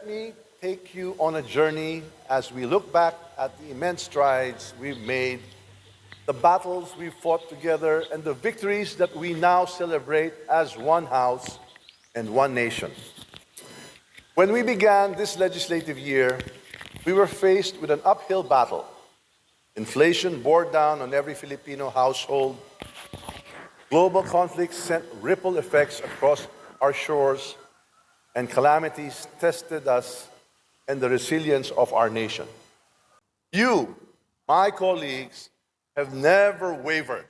Let me take you on a journey as we look back at the immense strides we've made, the battles we fought together, and the victories that we now celebrate as one house and one nation. When we began this legislative year, we were faced with an uphill battle. Inflation bore down on every Filipino household. Global conflicts sent ripple effects across our shores, and calamities tested us and the resilience of our nation. You, my colleagues, have never wavered.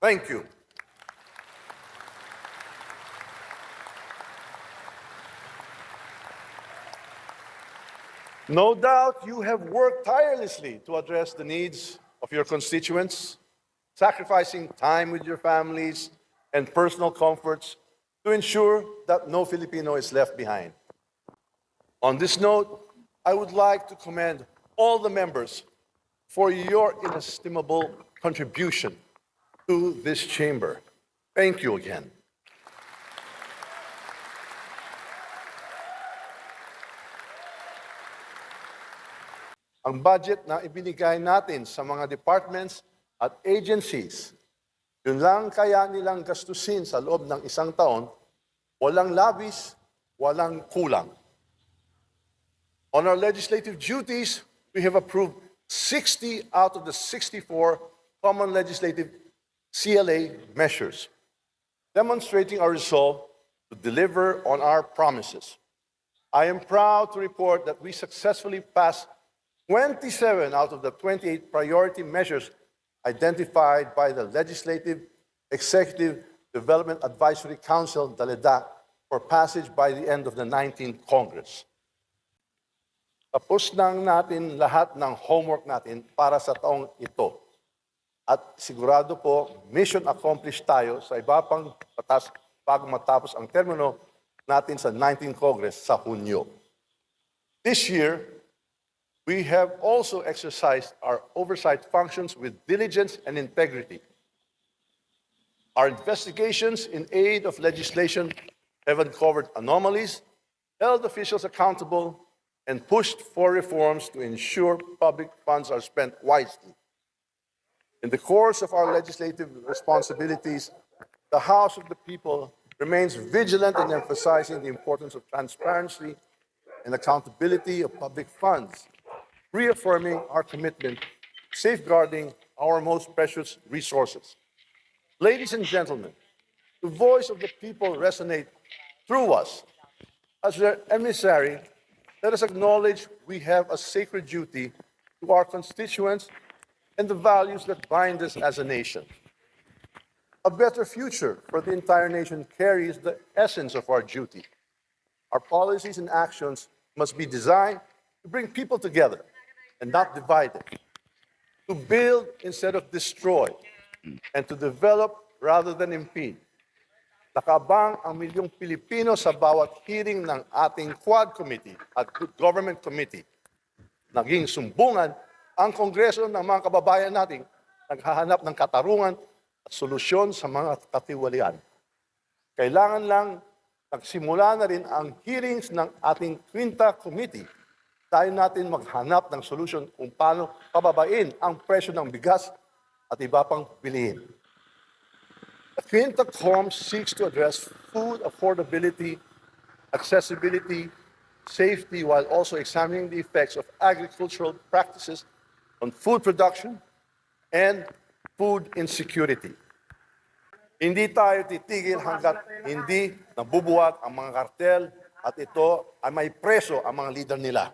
Thank you. No doubt you have worked tirelessly to address the needs of your constituents, sacrificing time with your families and personal comforts to ensure that no Filipino is left behind. On this note, I would like to commend all the members for your inestimable contribution to this chamber. Thank you again. Ang budget na ibinigay natin sa mga departments at agencies, yun lang kaya nilang gastusin sa loob ng isang taon, walang labis, walang kulang. On our legislative duties, we have approved 60 out of the 64 common legislative CLA measures, demonstrating our resolve to deliver on our promises. I am proud to report that we successfully passed 27 out of the 28 priority measures identified by the Legislative Executive Development Advisory Council, DALEDA, for passage by the end of the 19th Congress. Tapos nang natin lahat ng homework natin para sa taong ito. At sigurado po, mission accomplished tayo sa iba pang batas bago matapos ang termino natin sa 19th Congress sa Hunyo. This year, we have also exercised our oversight functions with diligence and integrity. Our investigations in aid of legislation have uncovered anomalies, held officials accountable, and pushed for reforms to ensure public funds are spent wisely. In the course of our legislative responsibilities, the House of the People remains vigilant in emphasizing the importance of transparency and accountability of public funds, reaffirming our commitment to safeguarding our most precious resources. Ladies and gentlemen, the voice of the people resonates through us. As their emissary, let us acknowledge we have a sacred duty to our constituents and the values that bind us as a nation. A better future for the entire nation carries the essence of our duty. Our policies and actions must be designed to bring people together and not divide them, to build instead of destroy, and to develop rather than impede. Nakabang ang milyong Pilipino sa bawat hearing ng ating Quad Committee at Good Government Committee. Naging sumbungan ang Kongreso ng mga kababayan nating naghahanap ng katarungan at solusyon sa mga katiwalian. Kailangan lang nagsimula na rin ang hearings ng ating Quinta Committee. Tayo natin maghanap ng solusyon kung paano pababain ang presyo ng bigas at iba pang bilihin. The Quinta Com seeks to address food affordability, accessibility, safety, while also examining the effects of agricultural practices on food production and food insecurity. Hindi tayo titigil hanggat hindi nabubuhat ang mga kartel at ito ay may preso ang mga leader nila.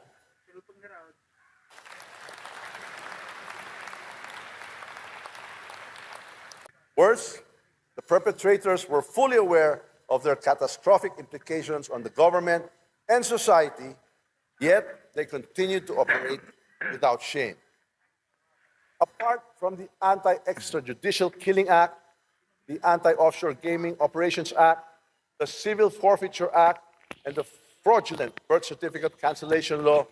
Worse, the perpetrators were fully aware of their catastrophic implications on the government and society, yet they continued to operate without shame. Apart from the Anti-Extrajudicial Killing Act, the Anti-Offshore Gaming Operations Act, the Civil Forfeiture Act, and the fraudulent birth certificate cancellation law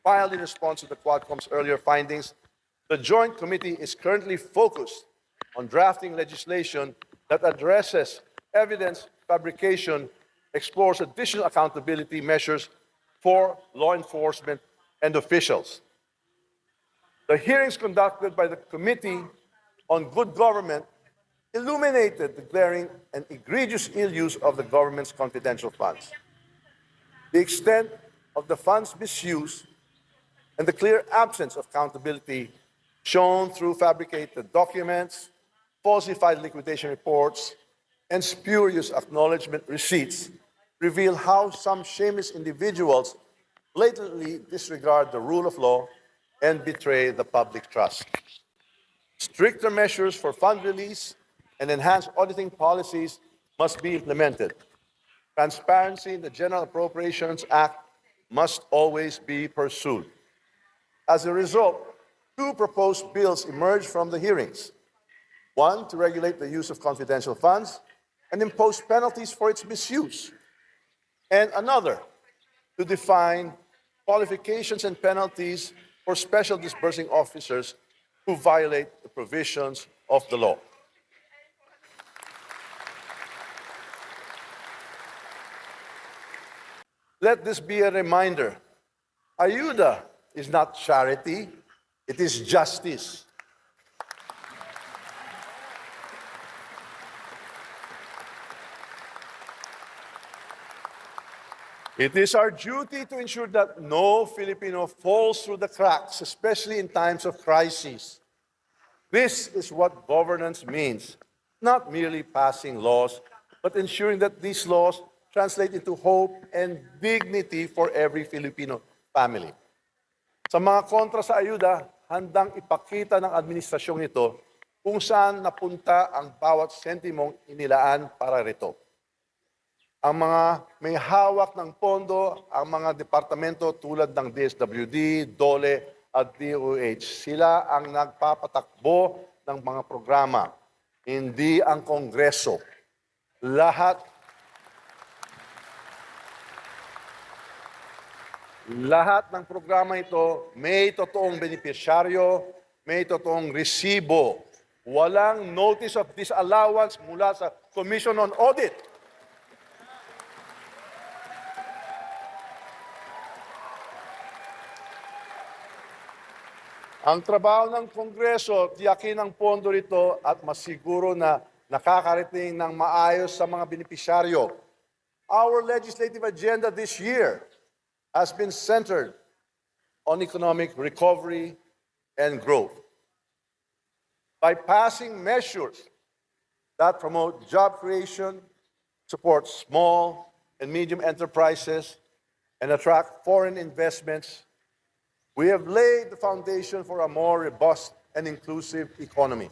filed in response to the Quadcom's earlier findings, the Joint Committee is currently focused on drafting legislation that addresses evidence fabrication, explores additional accountability measures for law enforcement and officials. The hearings conducted by the Committee on Good Government illuminated the glaring and egregious ill use of the government's confidential funds. The extent of the funds' misuse and the clear absence of accountability shown through fabricated documents, falsified liquidation reports, and spurious acknowledgement receipts reveal how some shameless individuals blatantly disregard the rule of law and betray the public trust. Stricter measures for fund release and enhanced auditing policies must be implemented. Transparency in the General Appropriations Act must always be pursued. As a result, two proposed bills emerged from the hearings. One, to regulate the use of confidential funds and impose penalties for its misuse. And another, to define qualifications and penalties for special disbursing officers who violate the provisions of the law. Let this be a reminder. Ayuda is not charity, it is justice. It is our duty to ensure that no Filipino falls through the cracks, especially in times of crisis. This is what governance means, not merely passing laws, but ensuring that these laws translate into hope and dignity for every Filipino family. Sa mga kontra sa ayuda, handang ipakita ng administrasyong ito kung saan napunta ang bawat sentimong inilaan para rito. Ang mga may hawak ng pondo, ang mga departamento tulad ng DSWD, DOLE at DOH, sila ang nagpapatakbo ng mga programa, hindi ang Kongreso. Lahat ng programa ito may totoong benepisyaryo, may totoong resibo. Walang notice of disallowance mula sa Commission on Audit. Ang trabaho ng Kongreso, tiyakin ang pondo rito at masiguro na nakakarating ng maayos sa mga benepisyaryo. Our legislative agenda this year has been centered on economic recovery and growth. By passing measures that promote job creation, support small and medium enterprises, and attract foreign investments, we have laid the foundation for a more robust and inclusive economy.